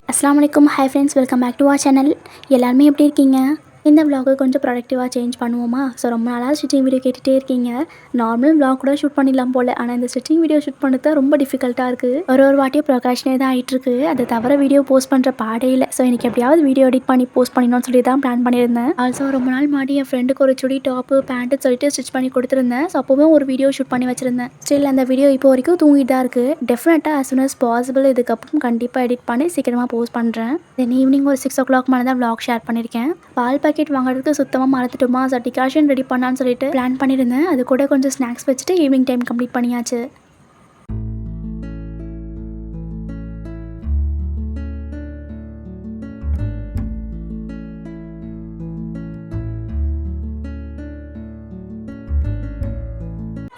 अस्सलामुअलैकुम hi friends welcome back to our channel எல்லாரும் எப்படி இருக்கீங்க இந்த vlog கொஞ்சம் ப்ரொடக்டிவாக சேஞ்ச் பண்ணுவோமா ஸோ ரொம்ப நாளாக ஸ்டிச்சிங் வீடியோ கேட்டுகிட்டே இருக்கீங்க நார்மல் vlog கூட ஷூட் பண்ணிடலாம் போல் ஆனால் இந்த ஸ்டிச்சிங் வீடியோ ஷூட் பண்ணுறது ரொம்ப டிஃபிகல்ட்டாக இருக்குது ஒரு வாட்டியும் ப்ரொகாஷனே தான் ஆகிட்டுருக்கு அதை தவிர வீடியோ போஸ்ட் பண்ணுற பாடே இல்லை ஸோ எனக்கு எப்படியாவது வீடியோ எடிட் பண்ணி போஸ்ட் பண்ணிடணும்னு சொல்லி தான் பிளான் பண்ணியிருந்தேன் ஆல்சோ ரொம்ப நாள் முன்னாடி என் ஃப்ரெண்டுக்கு ஒரு சுடி டாப்பு பேண்ட்டு சொல்லிட்டு ஸ்டிச் பண்ணி கொடுத்துருந்தேன் ஸோ அப்போவே ஒரு வீடியோ ஷூட் பண்ணி வச்சிருந்தேன் ஸ்டில் அந்த வீடியோ இப்போ வரைக்கும் தூங்கிட்டு தான் இருக்குது டெஃபினட்டாக as soon as possible இதுக்கப்புறம் கண்டிப்பாக எடிட் பண்ணி சீக்கிரமாக போஸ்ட் பண்ணுறேன் தென் ஈவினிங் ஒரு 6 o'clock மேலே தான் vlog ஷேர் பண்ணியிருக்கேன் பால் பாக்கெட் வாங்குறதுக்கு சுத்தமாக மறந்துட்டுமா ஸோ டிகாஷன் ரெடி பண்ணான்னு சொல்லிட்டு பிளான் பண்ணியிருந்தேன் அது கூட கொஞ்சம் ஸ்நாக்ஸ் வச்சுட்டு ஈவினிங் டைம் கம்ப்ளீட் பண்ணியாச்சு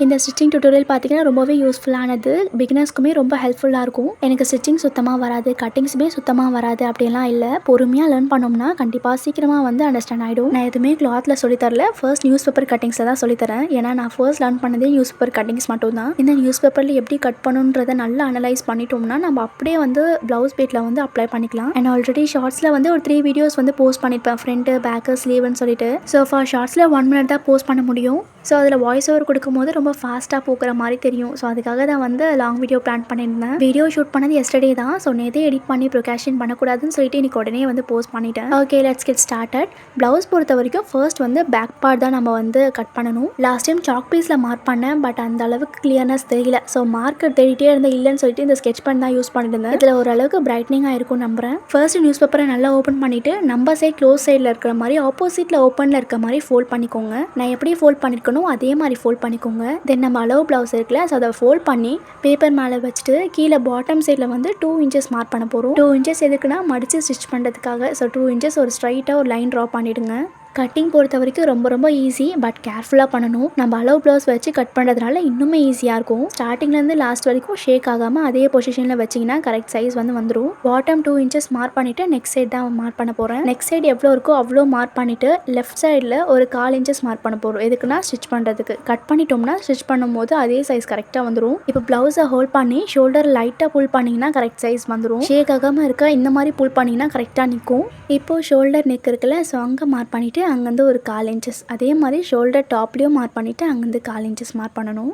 இந்த ஸ்டிச்சிங் டியூட்டோரியல் பார்த்தீங்கன்னா ரொம்பவே யூஸ்ஃபுல்லானது பிகினர்ஸ்க்குமே ரொம்ப ஹெல்ப்ஃபுல்லாக இருக்கும் எனக்கு ஸ்டிச்சிங் சுத்தமாக வராது கட்டிங்ஸுமே சுத்தமாக வராது அப்படிலாம் இல்லை பொறுமையாக லேர்ன் பண்ணோம்னா கண்டிப்பாக சீக்கிரமாக வந்து அண்டர்ஸ்டாண்ட் ஆகிடும் நான் எதுவுமே கிளாத்தில் சொல்லித்தரல ஃபர்ஸ்ட் நியூஸ் பேப்பர் கட்டிங்ஸில் தான் சொல்லித்தரேன் ஏன்னா நான் ஃபர்ஸ்ட் லேர்ன் பண்ணதே நியூஸ் பேப்பர் கட்டிங்ஸ் மட்டும் தான் இந்த நியூஸ் பேப்பரில் எப்படி கட் பண்ணுன்றதை நல்லா அனலைஸ் பண்ணிட்டோம்னா நம்ம அப்படியே வந்து ப்ளவுஸ் பீட்டில் வந்து அப்ளை பண்ணிக்கலாம் அண்ட் ஆல்ரெடி ஷார்ட்ஸில் வந்து ஒரு 3 வீடியோஸ் வந்து போஸ்ட் பண்ணியிருப்பேன் ஃப்ரண்ட்டு பேக்கு ஸ்லீவ்னு சொல்லிட்டு ஸோ ஃபார் ஷார்ட்ஸில் 1 minute தான் போஸ்ட் பண்ண முடியும் ஸோ அதில் வாய்ஸ் ஓவர் கொடுக்கும்போது ரொம்ப ஃபாஸ்ட்டாக போகிற மாதிரி தெரியும் ஸோ அதுக்காக தான் வந்து லாங் வீடியோ பிளான் பண்ணியிருந்தேன் வீடியோ ஷூட் பண்ணது எஸ்டர்டே தான் ஸோ நேற்றே எடிட் பண்ணி ப்ரொகாஷன் பண்ணக்கூடாதுன்னு சொல்லிட்டு இன்னைக்கு உடனே வந்து போஸ்ட் பண்ணிட்டேன் okay let's get started blouse பொறுத்த வரைக்கும் ஃபர்ஸ்ட் வந்து பேக் பார்ட் தான் நம்ம வந்து கட் பண்ணணும் லாஸ்ட் டைம் சாக் பீஸில் மார்க் பண்ணேன் பட் அந்த அளவுக்கு கிளியர்னஸ் தெரியல ஸோ மார்க்கர் தேடிட்டே இருந்த இல்லைன்னு சொல்லிட்டு இந்த ஸ்கெட்ச் பண்ணி தான் யூஸ் பண்ணியிருந்தேன் இதில் ஓரளவுக்கு பிரைட்னிங்காக இருக்கும் நம்புறேன் ஃபர்ஸ்ட் நியூஸ் பேப்பரை நல்லா ஓப்பன் பண்ணிவிட்டு நம்ம சைட் க்ளோஸ் சைடில் இருக்கிற மாதிரி ஆப்போசிட்டில் ஓப்பனில் இருக்க மாதிரி ஃபோல்ட் பண்ணிக்கோங்க நான் எப்படி ஃபோல்ட் பண்ணியிருக்கணும் அதே மாதிரி ஃபோல்ட் பண்ணிக்கோங்க தென் நம்ம அளவு ப்ளவுஸ் இருக்குல்ல ஸோ அதை ஃபோல்ட் பண்ணி பேப்பர் மேலே வச்சுட்டு கீழே பாட்டம் சைடில் வந்து 2 inches மார்க் பண்ண போகிறோம் 2 inches எதுக்குன்னா மடித்து ஸ்டிச் பண்ணுறதுக்காக ஸோ 2 inches ஒரு ஸ்ட்ரைட்டாக ஒரு லைன் ட்ரா பண்ணிவிடுங்க கட்டிங் பொறுத்த வரைக்கும் ரொம்ப ரொம்ப ஈஸி பட் கேர்ஃபுல்லாக பண்ணணும் நம்ம அளவு ப்ளவுஸ் வச்சு கட் பண்ணுறதுனால இன்னுமே ஈஸியாக இருக்கும் ஸ்டார்டிங்லேருந்து லாஸ்ட் வரைக்கும் ஷேக் ஆகாமல் அதே பொசிஷனில் வச்சிங்கன்னா கரெக்ட் சைஸ் வந்து வந்துடும் பாட்டம் 2 inches மார்க் பண்ணிவிட்டு நெக்ஸ்ட் சைட் தான் மார்க் பண்ண போகிறேன் நெக்ஸ்ட் சைடு எவ்வளோ இருக்கோ அவ்வளோ மார்க் பண்ணிவிட்டு லெஃப்ட் சைடில் ஒரு 1/4 inches மார்க் பண்ண போகிறோம் எதுக்குன்னா ஸ்டிச் பண்ணுறதுக்கு கட் பண்ணிட்டோம்னா ஸ்டிச் பண்ணும்போது அதே சைஸ் கரெக்டாக வந்துடும் இப்போ ப்ளவுஸை ஹோல்ட் பண்ணி ஷோல்டர் லைட்டாக புல் பண்ணிங்கன்னா கரெக்ட் சைஸ் வந்துடும் ஷேக் ஆகாமல் இருக்க இந்த மாதிரி புல் பண்ணிங்கன்னா கரெக்டாக நிற்கும் இப்போது ஷோல்டர் நெக் இருக்குல்ல ஸோ அங்கே மார்க் பண்ணிவிட்டு அங்கேருந்து ஒரு 1/4 inches அதே மாதிரி ஷோல்டர் டாப்லேயும் மார்க் பண்ணிவிட்டு அங்கேருந்து 1/4 inches மார்க் பண்ணணும்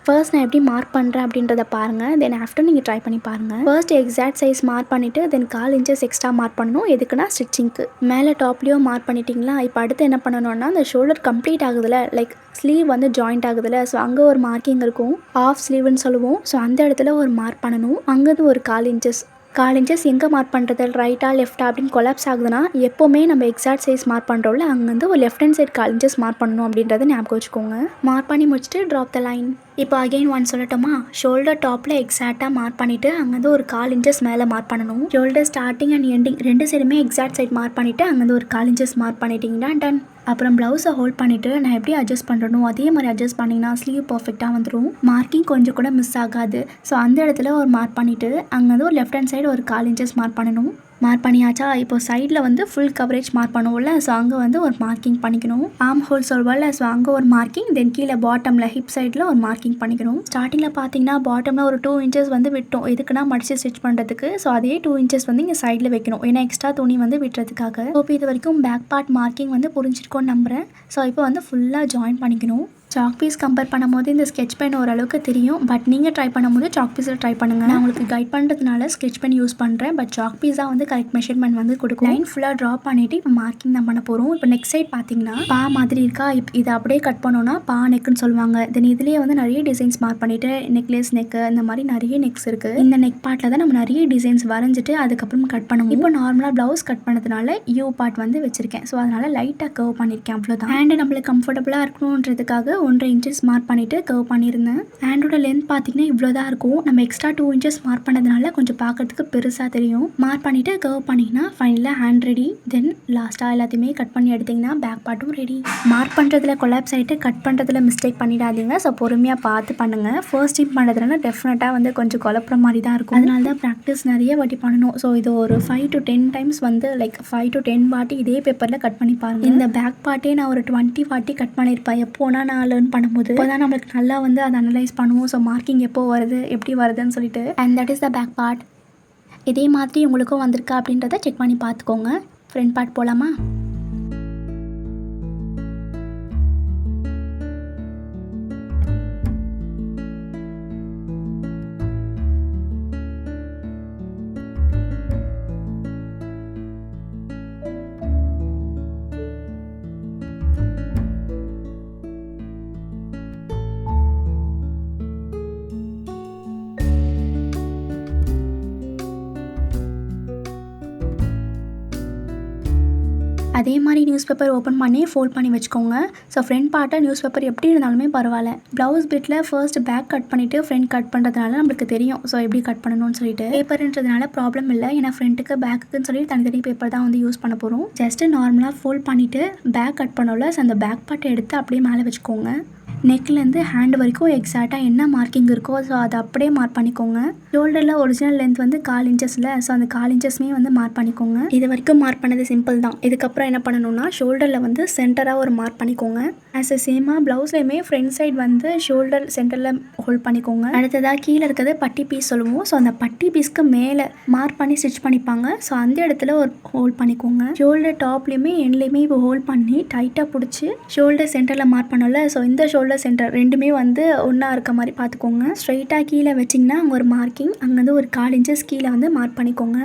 ஃபர்ஸ்ட் நான் எப்படி மார்க் பண்ணுறேன் அப்படின்றத பாருங்கள் தென் ஆஃப்டர் நீங்கள் ட்ரை பண்ணி பாருங்கள் ஃபர்ஸ்ட் எக்ஸாக்ட் சைஸ் மார்க் பண்ணிவிட்டு தென் 1/4 inches எக்ஸ்ட்ரா மார்க் பண்ணணும் எதுக்குன்னா ஸ்டிச்சிங்க்கு மேலே டாப்லேயும் மார்க் பண்ணிட்டீங்களா இப்போ அடுத்து என்ன பண்ணணும்னா அந்த ஷோல்டர் கம்ப்ளீட் ஆகுதுல லைக் ஸ்லீவ் வந்து ஜாயிண்ட் ஆகுதுல ஸோ அங்கே ஒரு மார்க்கிங் இருக்கும் ஆஃப் ஸ்லீவ்னு சொல்லுவோம் ஸோ அந்த இடத்துல ஒரு மார்க் பண்ணணும் அங்கேருந்து ஒரு 1/4 inches 1/4 inches எங்கே மார்க் பண்ணுறது ரைட்டா லெஃப்டா அப்படின்னு கொலாப்ஸ் ஆகுதுன்னா எப்போவுமே நம்ம எக்ஸாக்ட் சைஸ் மார்க் பண்ணுறோம்ல அங்கேருந்து ஒரு left hand side 1/4 inches mark பண்ணணும் அப்படின்றத ஞாபகம் வச்சுக்கோங்க மார்க் பண்ணி முடிச்சுட்டு ட்ராப் த லைன் இப்போ அகெயின் ஒன் சொல்லட்டுமா ஷோல்டர் டாப்பில் எக்ஸாக்டாக மார்க் பண்ணிவிட்டு அங்கேருந்து ஒரு 1/4 inches மேலே மார்க் பண்ணணும் ஷோல்டர் ஸ்டார்டிங் அண்ட் எண்டிங் ரெண்டு சைடுமே எக்ஸாக்ட் சைட் மார்க் பண்ணிவிட்டு அங்கேருந்து ஒரு 1/4 inches மார்க் பண்ணிட்டீங்கன்னா டன் அப்புறம் ப்ளவுஸை ஹோல்ட் பண்ணிவிட்டு நான் எப்படி அட்ஜஸ்ட் பண்ணுறணும் அதே மாதிரி அட்ஜஸ்ட் பண்ணிங்கன்னா ஸ்லீவ் பர்ஃபெக்டாக வந்துடும் மார்க்கிங் கொஞ்சம் கூட மிஸ் ஆகாது ஸோ அந்த இடத்துல ஒரு மார்க் பண்ணிவிட்டு அங்கேருந்து ஒரு லெஃப்ட் ஹேண்ட் சைடு ஒரு 1/4 inches மார்க் பண்ணணும் மார்க் பண்ணியாச்சா இப்போ சைடில் வந்து ஃபுல் கவரேஜ் மார்க் பண்ணுவோம்ல ஸோ அங்கே வந்து ஒரு மார்க்கிங் பண்ணிக்கணும் ஆர்ம் ஹோல் சொல்வோம்ல ஸோ அங்கே ஒரு மார்க்கிங் தென் கீழே பாட்டமில் ஹிப் சைடில் ஒரு மார்க்கிங் பண்ணிக்கணும் ஸ்டார்டிங்கில் பார்த்தீங்கன்னா பாட்டமில் ஒரு 2 inches வந்து விட்டோம் எதுக்குன்னா மடித்து ஸ்டிச் பண்ணுறதுக்கு ஸோ அதே 2 inches வந்து இங்கே சைடில் வைக்கணும் ஏன்னா எக்ஸ்ட்ரா துணி வந்து விட்டுறதுக்காக இப்போ இது வரைக்கும் பேக் பார்ட் மார்க்கிங் வந்து புரிஞ்சிருக்கோன்னு நம்புகிறேன் ஸோ இப்போ வந்து ஃபுல்லாக ஜாயின் பண்ணிக்கணும் சாக் பீஸ் கம்பேர் பண்ணும்போது இந்த ஸ்கெட்ச் பென் ஓரளவுக்கு தெரியும். பட் நீங்கள் ட்ரை பண்ணும்போது சாக் பீஸில் ட்ரை பண்ணுங்கள். நான் உங்களுக்கு கைட் பண்ணுறதுனால ஸ்கெட்ச் பென் யூஸ் பண்ணுறேன். பட் சாக் பீஸ் தான் வந்து கரெக்ட் மெஷர்மெண்ட் வந்து கொடுக்கும். லைன் ஃபுல்லாக ட்ரா பண்ணிவிட்டு இப்போ மார்க்கிங் தான் பண்ண போகிறோம். இப்போ நெக்ஸ்ட் சைட் பார்த்தீங்கன்னா பா மாதிரி இருக்கா. இதை அப்படியே கட் பண்ணோன்னா பா நெக்குன்னு சொல்லுவாங்க. தென் இதுலேயே வந்து நிறைய டிசைன்ஸ் மார்க் பண்ணிவிட்டு நெக்லஸ் நெக்கு இந்த மாதிரி நிறைய நெக்ஸ் இருக்குது. இந்த நெக் பார்ட்டில் தான் நம்ம நிறைய டிசைன்ஸ் வரைஞ்சிட்டு அதுக்கப்புறம் கட் பண்ணுவோம். இப்போ நார்மலாக ப்ளவுஸ் கட் பண்ணதுனால யூ பார்ட் வந்து வச்சிருக்கேன். ஸோ அதனால் லைட்டாக கர்வ் பண்ணியிருக்கேன். அவ்வளோதான். ஹேண்டு நம்மளுக்கு கம்ஃபர்டபுளாக இருக்கணுன்றதுக்காக 1.5 இன்ச்சஸ் மார்க் பண்ணிவிட்டு கர்வ் பண்ணியிருந்தேன். ஹேண்டோட லென்த் பார்த்தீங்கன்னா இவ்வளோ தான் இருக்கும். நம்ம எக்ஸ்ட்ரா 2 இன்ச்சஸ் மார்க் பண்ணதுனால கொஞ்சம் பார்க்கறதுக்கு பெருசாக தெரியும். மார்க் பண்ணிவிட்டு கர்வ் பண்ணிங்கன்னா ஃபைனலாக ஹேண்ட் ரெடி. தென் லாஸ்ட்டாக எல்லாத்தையுமே கட் பண்ணி எடுத்திங்கன்னா பேக் பார்ட்டும் ரெடி. மார்க் பண்ணுறதுல கொலாப்ஸ் ஆகிட்டு கட் பண்ணுறதுல மிஸ்டேக் பண்ணிடாதீங்க. ஸோ பொறுமையாக பார்த்து பண்ணுங்கள். ஃபர்ஸ்ட் டைம் பண்ணுறதுனால டெஃபினட்டாக வந்து கொஞ்சம் குழப்புற மாதிரி தான் இருக்கும். அதனால தான் ப்ராக்டிஸ் நிறைய வாட்டி பண்ணணும். ஸோ இது ஒரு 5 to 10 டைம்ஸ் வந்து லைக் 5 to 10 வாட்டி இதே பேப்பரில் கட் பண்ணி பாருங்கள். இந்த பேக் பார்ட்டே நான் ஒரு 20 வாட்டி கட் பண்ணியிருப்பேன். எப்போனா நான் லேர்ன் பண்ணும்போது இப்போ தான் நம்மளுக்கு நல்லா வந்து அதை அனலைஸ் பண்ணுவோம். ஸோ மார்க்கிங் எப்போ வருது எப்படி வருதுன்னு சொல்லிட்டு. And that is the back part. இதே மாதிரி உங்களுக்கும் வந்திருக்கா அப்படின்றத செக் பண்ணி பார்த்துக்கோங்க. ஃப்ரண்ட் பார்ட் போகலாமா? அதே மாதிரி நியூஸ் பேப்பர் ஓப்பன் பண்ணி ஃபோல்ட் பண்ணி வச்சுக்கோங்க. ஸோ ஃப்ரண்ட் பார்ட்டை நியூஸ் பேப்பர் எப்படி இருந்தாலுமே பரவாயில்ல. ப்ளவுஸ் பிட்டில் ஃபர்ஸ்ட் பேக் கட் பண்ணிவிட்டு ஃப்ரண்ட் கட் பண்ணுறதுனால நம்மளுக்கு தெரியும். ஸோ எப்படி கட் பண்ணணும்னு சொல்லிட்டு பேப்பர்ன்றதுனால ப்ராப்ளம் இல்லை. ஏன்னா ஃப்ரண்ட்டுக்கு பேக்குன்னு சொல்லி தனித்தனி பேப்பர் தான் வந்து யூஸ் பண்ண போகிறோம். ஜஸ்ட்டு நார்மலாக ஃபோல்ட் பண்ணிவிட்டு பேக் கட் பண்ணோம்ல. ஸோ அந்த பேக் பார்ட்டை எடுத்து அப்படியே மேலே வச்சுக்கோங்க. நெக்லேருந்து ஹேண்ட் வரைக்கும் எக்ஸாக்டாக என்ன மார்க்கிங் இருக்கோ ஸோ அதை அப்படியே மார்க் பண்ணிக்கோங்க. ஷோல்டரில் ஒரிஜினல் லென்த் வந்து 4 இன்ச்சஸில். ஸோ அந்த 4 இன்ச்சஸ்மே வந்து மார்க் பண்ணிக்கோங்க. இது வரைக்கும் மார்க் பண்ணது சிம்பிள் தான். இதுக்கப்புறம் என்ன பண்ணணும்னா ஷோல்டரில் வந்து சென்டராக ஒரு மார்க் பண்ணிக்கோங்க. ஆஸ் எ சேமாக ப்ளவுஸ்லையுமே ஃப்ரண்ட் சைட் வந்து ஷோல்டர் சென்டரில் ஹோல்ட் பண்ணிக்கோங்க. அடுத்ததாக கீழே இருக்கிறது பட்டி பீஸ் சொல்லுவோம். ஸோ அந்த பட்டி பீஸ்க்கு மேலே மார்க் பண்ணி ஸ்டிச் பண்ணிப்பாங்க. ஸோ அந்த இடத்துல ஒரு ஹோல்ட் பண்ணிக்கோங்க. ஷோல்டர் டாப்லேயுமே எண்ட்லேயுமே இப்போ ஹோல்ட் பண்ணி டைட்டாக பிடிச்சி ஷோல்டர் சென்டரில் மார்க் பண்ணல. ஸோ இந்த ஷோல்டர் சென்டர் ரெண்டுமே வந்து ஒன்றா இருக்க மாதிரி பார்த்துக்கோங்க. ஸ்ட்ரைட்டாக கீழே வச்சிங்கன்னா அங்கே ஒரு மார்க்கிங், அங்கேருந்து ஒரு 4 இன்ச்சஸ் கீழே வந்து மார்க் பண்ணிக்கோங்க.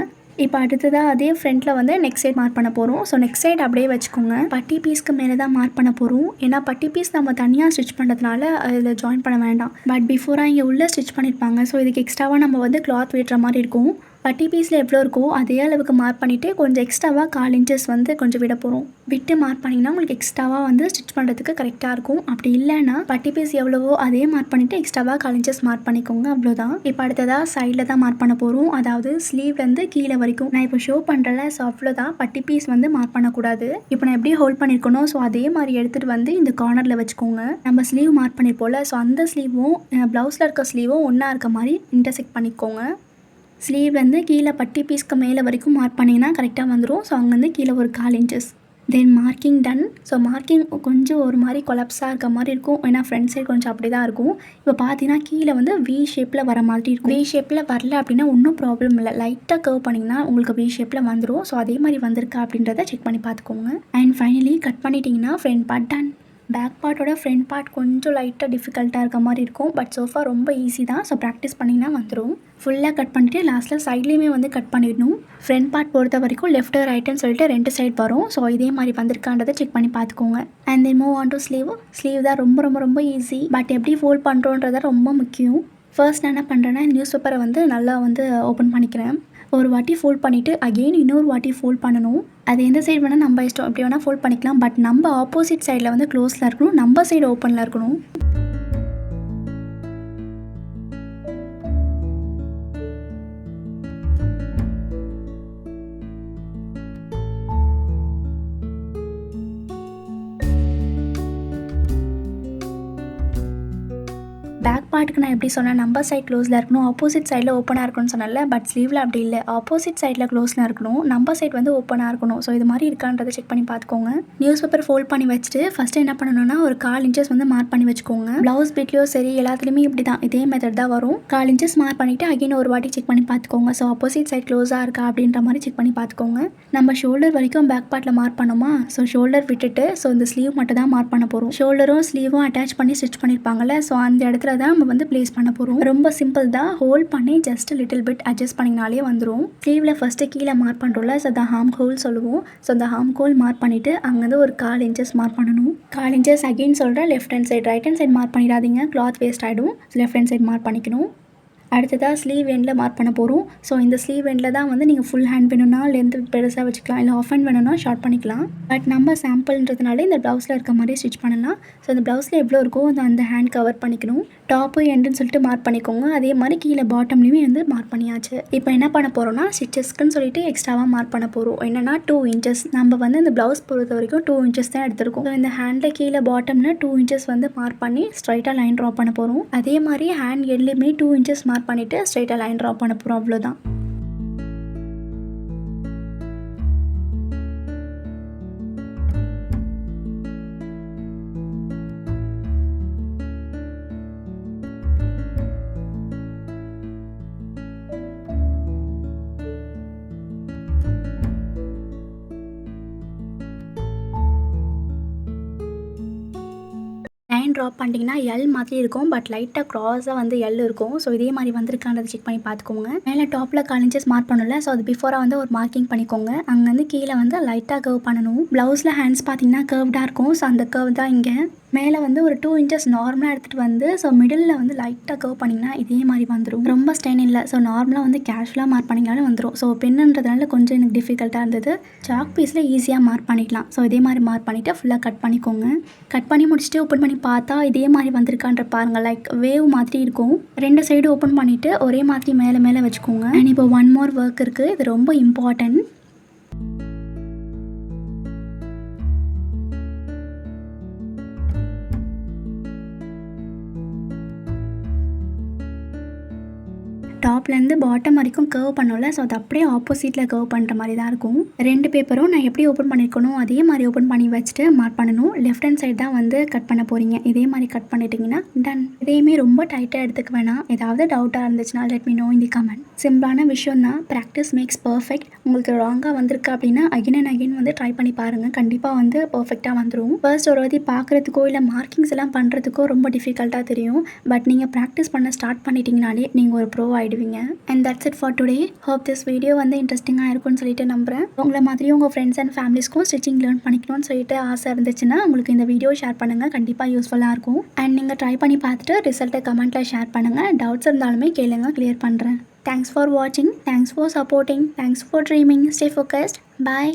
இப்போ அடுத்ததாக அதே ஃப்ரண்ட்டில் வந்து நெக்ஸ்ட் சைட் மார்க் பண்ண போகிறோம். ஸோ நெக்ஸ்ட் சைட் அப்படியே வச்சுக்கோங்க. பட்டி பீஸ்க்கு மேலே தான் மார்க் பண்ண போகிறோம். ஏன்னா பட்டி பீஸ் நம்ம தனியாக ஸ்டிச் பண்ணுறதுனால அதில் ஜாயின் பண்ண வேண்டாம். பட் பிஃபோராக இங்கே உள்ளே ஸ்டிச் பண்ணியிருப்பாங்க. ஸோ இதுக்கு எக்ஸ்ட்ராவாக நம்ம வந்து கிளாத் வெட்டுற மாதிரி இருக்கும். பட்டி பீஸில் எவ்வளோ இருக்கோ அதே அளவுக்கு மார்க் பண்ணிவிட்டு கொஞ்சம் எக்ஸ்ட்ராவாக 4 இன்ச்சஸ் வந்து கொஞ்சம் விட போகிறோம். விட்டு மார்க் பண்ணிங்கன்னா உங்களுக்கு எக்ஸ்ட்ராவாக வந்து ஸ்டிச் பண்ணுறதுக்கு கரெக்டாக இருக்கும். அப்படி இல்லைன்னா பட்டி பீஸ் எவ்வளவோ அதே மார்க் பண்ணிவிட்டு எக்ஸ்ட்ராவாக 4 இன்ச்சஸ் மார்க் பண்ணிக்கோங்க. அவ்வளோதான். இப்போ அடுத்ததாக சைடில் தான் மார்க் பண்ண போகிறோம். அதாவது ஸ்லீவ்லேருந்து கீழே வரைக்கும் நான் இப்போ ஷோ பண்ணுறல. ஸோ அவ்வளோதான். பட்டி பீஸ் வந்து மார்க் பண்ணக்கூடாது. இப்போ நான் எப்படி ஹோல்ட் பண்ணியிருக்கணும் ஸோ அதே மாதிரி எடுத்துகிட்டு வந்து இந்த கார்னரில் வச்சுக்கோங்க. நம்ம ஸ்லீவ் மார்க் பண்ணியிருப்போம்ல. ஸோ அந்த ஸ்லீவும் ப்ளவுஸில் இருக்க ஸ்லீவும் ஒன்றா இருக்க மாதிரி இன்டர்செக்ட் பண்ணிக்கோங்க. ஸ்லீவ்லேருந்து கீழே பட்டி பீஸ்க்கு மேலே வரைக்கும் மார்க் பண்ணிங்கன்னா கரெக்டாக வந்துடும். ஸோ அங்கேருந்து கீழே ஒரு 4 இன்ச்சஸ். தென் மார்க்கிங் டன். ஸோ மார்க்கிங் கொஞ்சம் ஒரு மாதிரி கொலாப்ஸாக இருக்க மாதிரி இருக்கும். ஏன்னா ஃப்ரண்ட் சைட் கொஞ்சம் அப்படி தான் இருக்கும். இப்போ பார்த்தீங்கன்னா கீழே வந்து வி ஷேப்பில் வர மாதிரி இருக்கும். வி ஷேப்பில் வரல அப்படின்னா ஒன்றும் ப்ராப்ளம் இல்லை. லைட்டாக கர்வ் பண்ணிங்கன்னா உங்களுக்கு வி ஷேப்பில் வந்துடும். ஸோ அதே மாதிரி வந்திருக்கா அப்படின்றத செக் பண்ணி பார்த்துக்கோங்க. அண்ட் ஃபைனலி கட் பண்ணிட்டீங்கன்னா ஃப்ரண்ட் பார்ட் டன். பேக் பார்ட்டோட ஃப்ரண்ட் பார்ட் கொஞ்சம் லைட்டாக டிஃபிகல்ட்டாக இருக்க மாதிரி இருக்கும். பட் சோஃபா ரொம்ப ஈஸி தான். ஸோ ப்ராக்டிஸ் பண்ணிங்கன்னா வந்துடும். ஃபுல்லாக கட் பண்ணிவிட்டு லாஸ்ட்டில் சைட்லேயுமே வந்து கட் பண்ணிடணும். ஃப்ரண்ட் பார்ட் பொறுத்த வரைக்கும் லெஃப்ட் ரைட்டுன்னு சொல்லிட்டு 2 சைட் வரும். ஸோ இதே மாதிரி வந்திருக்கான்றதை செக் பண்ணி பார்த்துக்கோங்க. And then move on to sleeve. Sleeve தான் ரொம்ப ரொம்ப ரொம்ப ஈஸி. பட் எப்படி ஃபோல்ட் பண்ணுறோன்றத ரொம்ப முக்கியம். ஃபர்ஸ்ட் நான் என்ன பண்ணுறேன்னா நியூஸ் பேப்பரை வந்து நல்லா வந்து ஓப்பன் பண்ணிக்கிறேன். ஒரு வாட்டி ஃபோல்ட் பண்ணிவிட்டு அகெயின் இன்னொரு வாட்டி ஃபோல்ட் பண்ணணும். அது எந்த சைடு வேணால் நம்ம இஷ்டம் எப்படி வேணால் ஃபோல்ட் பண்ணிக்கலாம். பட் நம்ம ஆப்போசிட் சைடில் வந்து க்ளோஸில் இருக்கணும். நம்ம சைடு ஓப்பனில் இருக்கணும். பாட்டுக்கு நான் எப்படி சொன்னேன், நம்பர் சைட் க்ளோஸில் இருக்கணும், ஆப்போசிட் சைடில் ஓப்பனாக இருக்கணும்னு சொன்னல. பட் ஸ்லீவில் அப்படி இல்லை, ஆப்போசிட் சைடில் க்ளோஸில் இருக்கணும், நம்பர் சைட் வந்து ஓப்பனாக இருக்கணும். ஸோ இது மாதிரி இருக்கான்றதை செக் பண்ணி பார்த்துக்கோங்க. நியூஸ் பேப்பர் ஃபோல்ட் பண்ணி வச்சுட்டு ஃபஸ்ட்டு என்ன பண்ணணும்னா ஒரு 1/4 இன்ச்சஸ் வந்து மார்க் பண்ணி வச்சுக்கோங்க. ப்ளவுஸ் பிட்லையோ சரி எல்லாத்துலேயுமே இப்படி தான், இதே மெத்தட் தான் வரும். 1/4 இன்ச்சஸ் மார்க் பண்ணிவிட்டு அகைன் ஒரு வாட்டி செக் பண்ணி பார்த்துக்கோங்க. ஸோ ஆப்போசிட் சைட் க்ளோஸாக இருக்கா அப்படின்ற மாதிரி செக் பண்ணி பார்த்துக்கோங்க. நம்ம ஷோல்டர் வரைக்கும் பேக் பார்ட்டில் மார்க் பண்ணுமா, ஸோ ஷோல்டர் விட்டுட்டு ஸோ இந்த ஸ்லீவ் மட்டும் தான் மார்க் பண்ண போகிறோம். ஷோல்டரும் ஸ்லீவும் அட்டாச் பண்ணி ஸ்டிச் பண்ணியிருப்பாங்கல்ல, ஸோ அந்த இடத்துல தான் நம்ம வந்து ப்ளேஸ் பண்ண போகிறோம். ரொம்ப சிம்பிள் தான், ஹோல்ட் பண்ணி ஜஸ்ட் லிட்டில் பிட் அட்ஜஸ்ட் பண்ணிங்கனாலே வந்துடும். ஸ்லீவில் ஃபஸ்ட்டு கீழே மார்க் பண்ணுறோம்ல, ஸோ அந்த ஹார்ம் ஹோல் சொல்லுவோம். ஸோ அந்த ஹார்ம் ஹோல் மார்க் பண்ணிவிட்டு அங்கேருந்து ஒரு 1/4 இன்ச்சஸ் மார்க் பண்ணணும். 1/4 இன்ச்சஸ் அகெயின் சொல்கிறேன், left hand side right hand side mark பண்ணிடாதீங்க, கிளாத் வேஸ்ட் ஆகிடும். லெஃப்ட் ஹேண்ட் சைடு மார்க் பண்ணிக்கணும். அடுத்ததாக ஸ்லீவ் எண்டில் மார்க் பண்ண போகிறோம். ஸோ இந்த ஸ்லீவ் எண்டில் தான் வந்து நீங்கள் ஃபுல் ஹேண்ட் வேணும்னா லென்த்து பெருசாக வச்சுக்கலாம், இல்லை ஆஃப் ஹேண்ட் வேணும்னா ஷார்ட் பண்ணிக்கலாம். பட் நம்ம சாம்பிள்ன்றதுனால இந்த ப்ளவுஸில் இருக்க மாதிரி ஸ்டிச் பண்ணலாம். ஸோ இந்த ப்ளவுஸில் எவ்வளோ இருக்கோ அந்த ஹேண்ட் கவர் பண்ணிக்கணும். டாப்பு எண்டுன்னு சொல்லிட்டு மார்க் பண்ணிக்கோங்க. அதே மாதிரி கீழே பாட்டம்லேயுமே வந்து மார்க் பண்ணியாச்சு. இப்போ என்ன பண்ண போகிறோம்னா ஸ்டிச்சஸ்க்குன்னு சொல்லிட்டு எக்ஸ்ட்ராவாக மார்க் பண்ண போகிறோம். என்னென்னா 2 இன்ச்சஸ். நம்ம வந்து இந்த ப்ளவுஸ் பொறுத்த வரைக்கும் 2 இன்ச்சஸ் தான் எடுத்திருக்கோம். ஸோ இந்த ஹேண்டில் கீழே பாட்டமில் 2 இன்ச்சஸ் வந்து மார்க் பண்ணி ஸ்ட்ரைட்டாக லைன் ட்ரா பண்ண போகிறோம். அதே மாதிரி ஹேண்ட் எண்ட்லேயுமே 2 இன்ச்சஸ் மார்க் பண்ணிவிட்டு ஸ்ட்ரைட்டாக லைன் ட்ரா பண்ண போகிறோம். அவ்வளோதான். லைன் ட்ராப் பண்ணிட்டீங்கன்னா எல் மாதிரி இருக்கும், பட் லைட்டாக க்ராஸாக வந்து எல் இருக்கும். ஸோ இதே மாதிரி வந்திருக்கான்றதை செக் பண்ணி பார்த்துக்கோங்க. மேலே டாப்பில் 1/4 இன்ச்சஸ் மார்க் பண்ணல, ஸோ அது பிஃபோராக வந்து ஒரு மார்க்கிங் பண்ணிக்கோங்க. அங்கேருந்து கீழே வந்து லைட்டாக கர்வ் பண்ணணும். ப்ளவுஸில் ஹேண்ட்ஸ் பார்த்தீங்கன்னா கர்வ்டாக இருக்கும், ஸோ அந்த கர்வ் தான் இங்கே. மேலே வந்து ஒரு 2 இன்ச்சஸ் நார்மலாக எடுத்துகிட்டு வந்து ஸோ மிடில் வந்து லைட்டாக கர்வ் பண்ணிங்கன்னா இதே மாதிரி வந்துடும். ரொம்ப ஸ்டைன் இல்லை, ஸோ நார்மலாக வந்து கேஷுவலாக மார்க் பண்ணிங்கனாலும் வந்துடும். ஸோ பென்னுன்றதுனால கொஞ்சம் எனக்கு டிஃபிகல்ட்டாக இருந்தது. சாக் பீஸில் ஈஸியாக மார்க் பண்ணிக்கலாம். ஸோ இதே மாதிரி மார்க் பண்ணிவிட்டு ஃபுல்லாக கட் பண்ணிக்கோங்க. கட் பண்ணி முடிச்சுட்டு ஓப்பன் பண்ணி பார்த்தா இதே மாதிரி வந்திருக்கான்ற பாருங்கள், லைக் வேவ் மாதிரி இருக்கும். 2 சைடு ஓப்பன் பண்ணிவிட்டு ஒரே மாதிரி மேலே மேலே வச்சுக்கோங்க. அண்ட் இப்போ 1 மோர் ஒர்க் இருக்குது, இது ரொம்ப இம்பார்ட்டன்ட். டாப்லேருந்து பாட்டம் வரைக்கும் கர்வ் பண்ணோம்ல, ஸோ அது அப்படியே ஆப்போசிட்டில் கர்வ் பண்ணுற மாதிரி தான் இருக்கும். 2 பேப்பரும் நான் எப்படி ஓப்பன் பண்ணியிருக்கணும் அதே மாதிரி ஓப்பன் பண்ணி வச்சுட்டு மார்க் பண்ணணும். லெஃப்ட் ஹேண்ட் சைடு தான் வந்து கட் பண்ண போகிறீங்க. இதே மாதிரி கட் பண்ணிட்டீங்கன்னா டன். இதையுமே ரொம்ப டைட்டாக எடுத்துக்க வேணாம். ஏதாவது டவுட்டாக இருந்துச்சுன்னா let me know in the comment. சிம்பிளான விஷயம் தான், ப்ராக்டிஸ் மேக்ஸ் பர்ஃபெக்ட். உங்களுக்கு ராங்காக வந்திருக்கு அப்படின்னா அகைன் அண்ட் அகைன் வந்து ட்ரை பண்ணி பாருங்கள், கண்டிப்பாக வந்து பர்ஃபெக்டாக வந்துடும். ஃபர்ஸ்ட் ஒரு வாட்டி பார்க்குறதுக்கோ இல்லை மார்க்கிங்ஸ் எல்லாம் பண்ணுறதுக்கோ ரொம்ப டிஃபிகல்ட்டாக தெரியும். பட் நீங்கள் ப்ராக்டிஸ் பண்ண ஸ்டார்ட் பண்ணிட்டீங்கனாலே நீங்கள் ஒரு bro ஆகிடுவீங்க. And that's it for today. Hope this video வந்து இன்ட்ரெஸ்டிங்காக இருக்கும்னு சொல்லிட்டு நம்புகிறேன். உங்களை மாதிரி உங்கள் ஃப்ரெண்ட்ஸ் அண்ட் ஃபேமிலிஸ்க்கும் ஸ்டிச்சிங் லேர்ன் பண்ணிக்கணும்னு சொல்லிட்டு ஆசை இருந்துச்சுன்னா உங்களுக்கு இந்த வீடியோ ஷேர் பண்ணுங்கள், கண்டிப்பாக யூஸ்ஃபுல்லாக இருக்கும். அண்ட் நீங்கள் ட்ரை பண்ணி பார்த்துட்டு ரிசல்ட்டை கமெண்ட்டில் ஷேர் பண்ணுங்கள். டவுட்ஸ் இருந்தாலுமே கேளுங்க, கிளியர் பண்ணுறேன். Thanks for watching. Thanks for supporting. Thanks for dreaming. Stay focused. Bye.